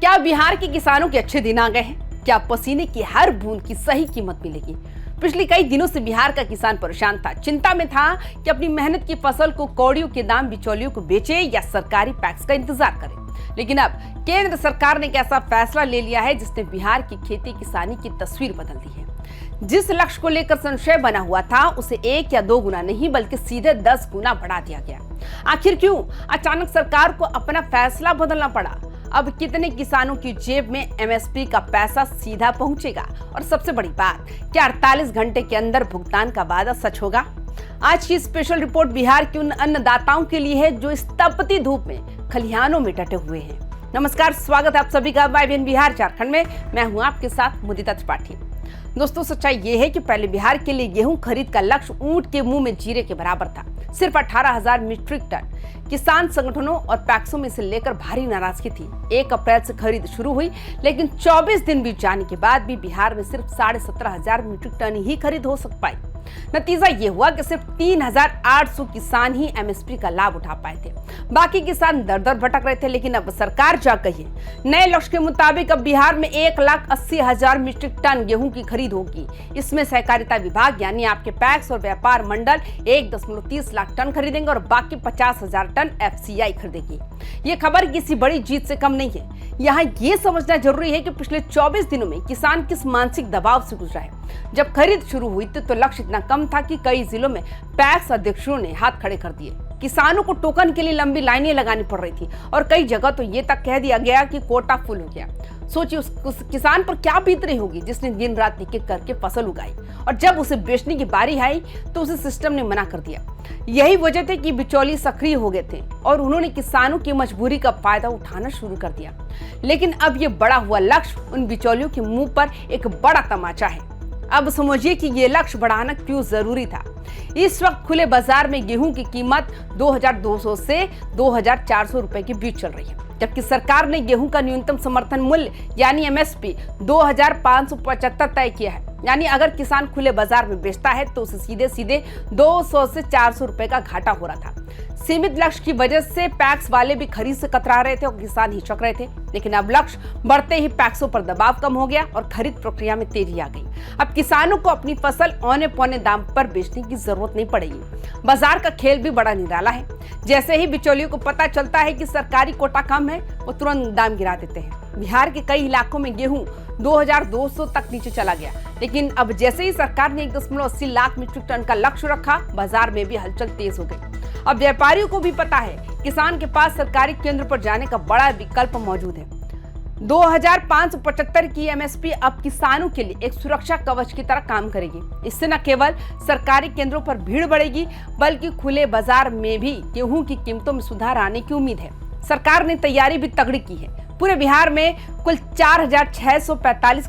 क्या बिहार के किसानों के अच्छे दिन आ गए हैं? क्या पसीने की हर बूंद की सही कीमत मिलेगी? पिछले कई दिनों से बिहार का किसान परेशान था, चिंता में था कि अपनी मेहनत की फसल को कौड़ियों के दाम बिचौलियों को बेचे या सरकारी पैक्स का इंतजार करे। लेकिन अब केंद्र सरकार ने एक ऐसा फैसला ले लिया है जिसने बिहार की खेती किसानी की तस्वीर बदल दी है। जिस लक्ष्य को लेकर संशय बना हुआ था उसे 1 या 2 गुना नहीं बल्कि सीधे 10 गुना बढ़ा दिया गया। आखिर क्यों अचानक सरकार को अपना फैसला बदलना पड़ा? अब कितने किसानों की जेब में एमएसपी का पैसा सीधा पहुंचेगा? और सबसे बड़ी बात, क्या 48 घंटे के अंदर भुगतान का वादा सच होगा? आज की स्पेशल रिपोर्ट बिहार के उन अन्नदाताओं के लिए है जो इस तपती धूप में खलिहानों में डटे हुए हैं। नमस्कार, स्वागत है आप सभी का YBN बिहार झारखंड में। मैं हूं आपके साथ मुदिता त्रिपाठी। दोस्तों, सच्चाई ये है कि पहले बिहार के लिए गेहूं खरीद का लक्ष्य ऊंट के मुंह में जीरे के बराबर था। सिर्फ 18,000 मीट्रिक टन। किसान संगठनों और पैक्सों में से लेकर भारी नाराजगी थी। 1 अप्रैल से खरीद शुरू हुई, लेकिन 24 दिन बीत जाने के बाद भी बिहार में सिर्फ 17,500 मीट्रिक टन ही खरीद हो सक पाई। नतीजा ये हुआ कि सिर्फ 3,800 किसान ही एमएसपी का लाभ उठा पाए थे। बाकी किसान दर दर भटक रहे थे। लेकिन अब सरकार जा गई है। नए लक्ष्य के मुताबिक अब बिहार में 1,80,000 मीट्रिक टन गेहूं की खरीद होगी। इसमें सहकारिता विभाग यानी आपके पैक्स और व्यापार मंडल 1.30 लाख टन खरीदेंगे और बाकी 50,000 टन FCI खरीदेगी। ये खबर किसी बड़ी जीत से कम नहीं है। यहाँ ये समझना जरूरी है कि पिछले 24 दिनों में किसान किस मानसिक दबाव से गुजरा है। जब खरीद शुरू हुई थी तो लक्ष्य इतना कम था कि कई जिलों में पैक्स अध्यक्षों ने हाथ खड़े कर दिए। किसानों को टोकन के लिए लंबी लाइनें लगानी पड़ रही थी और कई जगह तो ये तक कह दिया गया कि कोटा फुल हो गया। सोचिए उस किसान पर क्या बीत रही होगी जिसने दिन रात एक एक करके फसल उगाई और जब उसे बेचने की बारी आई तो उसे सिस्टम ने मना कर दिया। यही वजह थी कि बिचौली सक्रिय हो गए थे और उन्होंने किसानों की मजबूरी का फायदा उठाना शुरू कर दिया। लेकिन अब ये बड़ा हुआ लक्ष्य उन बिचौलियों के मुंह पर एक बड़ा तमाचा है। अब समझिए कि ये लक्ष्य बढ़ाना क्यों जरूरी था। इस वक्त खुले बाजार में गेहूं की कीमत 2,200 से 2,400 रुपए के बीच चल रही है, जबकि सरकार ने गेहूं का न्यूनतम समर्थन मूल्य यानी एमएसपी 2,575 तय किया है। यानी अगर किसान खुले बाजार में बेचता है तो उसे सीधे सीधे 200 से 400 रुपए का घाटा हो रहा था। सीमित लक्ष्य की वजह से पैक्स वाले भी खरीद से कतरा रहे थे और किसान हिचक रहे थे। लेकिन अब लक्ष्य बढ़ते ही पैक्सों पर दबाव कम हो गया और खरीद प्रक्रिया में तेजी आ गई। अब किसानों को अपनी फसल औने पौने दाम पर बेचने की जरूरत नहीं पड़ेगी। बाजार का खेल भी बड़ा निराला है। जैसे ही बिचौलियों को पता चलता है कि सरकारी कोटा कम है, वो तुरंत दाम गिरा देते हैं। बिहार के कई इलाकों में गेहूं 2,200 तक नीचे चला गया। लेकिन अब जैसे ही सरकार ने 1.80 लाख मीट्रिक टन का लक्ष्य रखा, बाजार में भी हलचल तेज हो गई। अब व्यापारियों को भी पता है किसान के पास सरकारी केंद्र पर जाने का बड़ा विकल्प मौजूद है। 2,575 की एमएसपी अब किसानों के लिए एक सुरक्षा कवच की तरह काम करेगी। इससे न केवल सरकारी केंद्रों पर भीड़ बढ़ेगी बल्कि खुले बाजार में भी गेहूं की कीमतों में सुधार आने की उम्मीद है। सरकार ने तैयारी भी तगड़ी की है। पूरे बिहार में कुल 4,645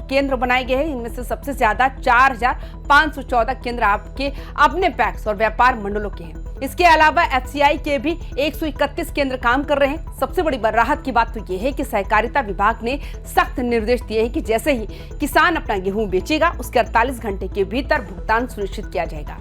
केंद्र बनाए गए हैं। इनमें से सबसे ज्यादा 4,514 केंद्र आपके अपने पैक्स और व्यापार मंडलों के हैं। इसके अलावा FCI के भी 131 केंद्र काम कर रहे हैं। सबसे बड़ी राहत की बात तो यह है कि सहकारिता विभाग ने सख्त निर्देश दिए हैं कि जैसे ही किसान अपना गेहूं बेचेगा उसके 48 घंटे के भीतर भुगतान सुनिश्चित किया जाएगा।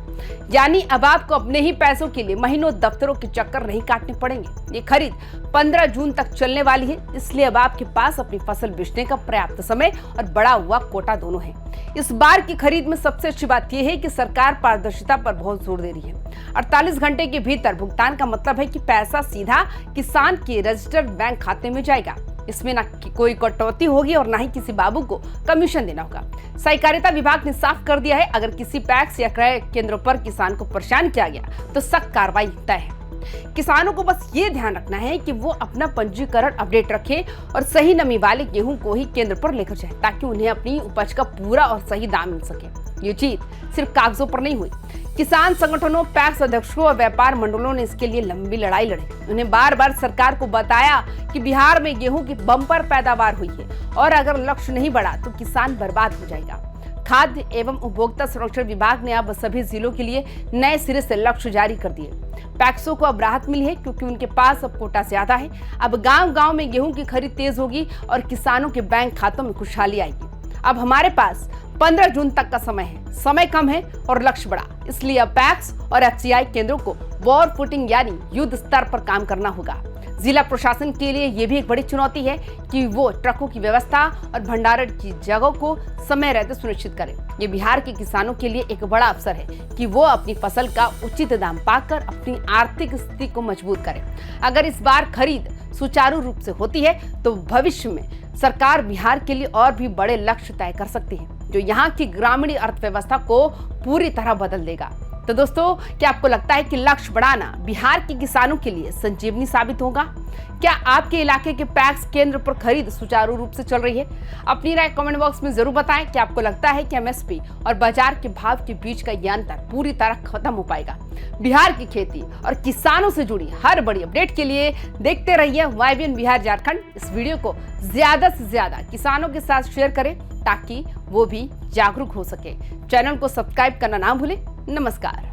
यानी अब आपको अपने ही पैसों के लिए महीनों दफ्तरों के चक्कर नहीं काटने पड़ेंगे। ये खरीद 15 जून तक चलने वाली है, इसलिए अब आपके पास अपनी फसल बेचने का पर्याप्त समय और बढ़ा हुआ कोटा दोनों है। इस बार की खरीद में सबसे अच्छी बात यह है कि सरकार पारदर्शिता पर बहुत जोर दे रही है। 48 घंटे के भीतर भुगतान का मतलब है कि पैसा सीधा किसान के रजिस्टर्ड बैंक खाते में जाएगा। इसमें ना कोई कटौती होगी और ना ही किसी बाबू को कमीशन देना होगा। सहकारिता विभाग ने साफ कर दिया है, अगर किसी पैक्स या क्रय केंद्रों पर किसान को परेशान किया गया तो सख्त कार्रवाई तय है। किसानों को बस ये ध्यान रखना है कि वो अपना पंजीकरण अपडेट रखें और सही नमी वाले गेहूं को ही केंद्र पर लेकर जाएं, ताकि उन्हें अपनी उपज का पूरा और सही दाम मिल सके। ये जीत सिर्फ कागजों पर नहीं हुई। किसान संगठनों, पैक्स अध्यक्षों और व्यापार मंडलों ने इसके लिए लंबी लड़ाई लड़ी। उन्हें बार बार सरकार को बताया कि बिहार में गेहूं की बम्पर पैदावार हुई है और अगर लक्ष्य नहीं बढ़ा तो किसान बर्बाद हो जाएगा। खाद्य एवं उपभोक्ता संरक्षण विभाग ने अब सभी जिलों के लिए नए सिरे से लक्ष्य जारी कर दिए। पैक्सों को अब राहत मिली है क्योंकि उनके पास अब कोटा ज्यादा है। अब गांव-गांव में गेहूं की खरीद तेज होगी और किसानों के बैंक खातों में खुशहाली आएगी। अब हमारे पास 15 जून तक का समय है। समय कम है और लक्ष्य बड़ा, इसलिए अब पैक्स और FCI केंद्रों को वॉर फुटिंग यानी युद्ध स्तर पर काम करना होगा। जिला प्रशासन के लिए ये भी एक बड़ी चुनौती है कि वो ट्रकों की व्यवस्था और भंडारण की जगह को समय रहते सुनिश्चित करें। ये बिहार के किसानों के लिए एक बड़ा अवसर है कि वो अपनी फसल का उचित दाम पाकर अपनी आर्थिक स्थिति को मजबूत करें। अगर इस बार खरीद सुचारू रूप से होती है तो भविष्य में सरकार बिहार के लिए और भी बड़े लक्ष्य तय कर सकती है, जो यहाँ की ग्रामीण अर्थव्यवस्था को पूरी तरह बदल देगा। तो दोस्तों, क्या आपको लगता है कि लक्ष्य बढ़ाना बिहार के किसानों के लिए संजीवनी साबित होगा? क्या आपके इलाके के पैक्स केंद्र पर खरीद सुचारू रूप से चल रही है? अपनी राय कमेंट बॉक्स में जरूर बताएं कि आपको लगता है कि एमएसपी और बाजार के भाव के बीच का ये अंतर पूरी तरह खत्म हो पाएगा। बिहार की खेती और किसानों से जुड़ी हर बड़ी अपडेट के लिए देखते रहिए YBN बिहार झारखंड। इस वीडियो को ज्यादा से ज्यादा किसानों के साथ शेयर करें ताकि वो भी जागरूक हो सके। चैनल को सब्सक्राइब करना ना भूलें। नमस्कार।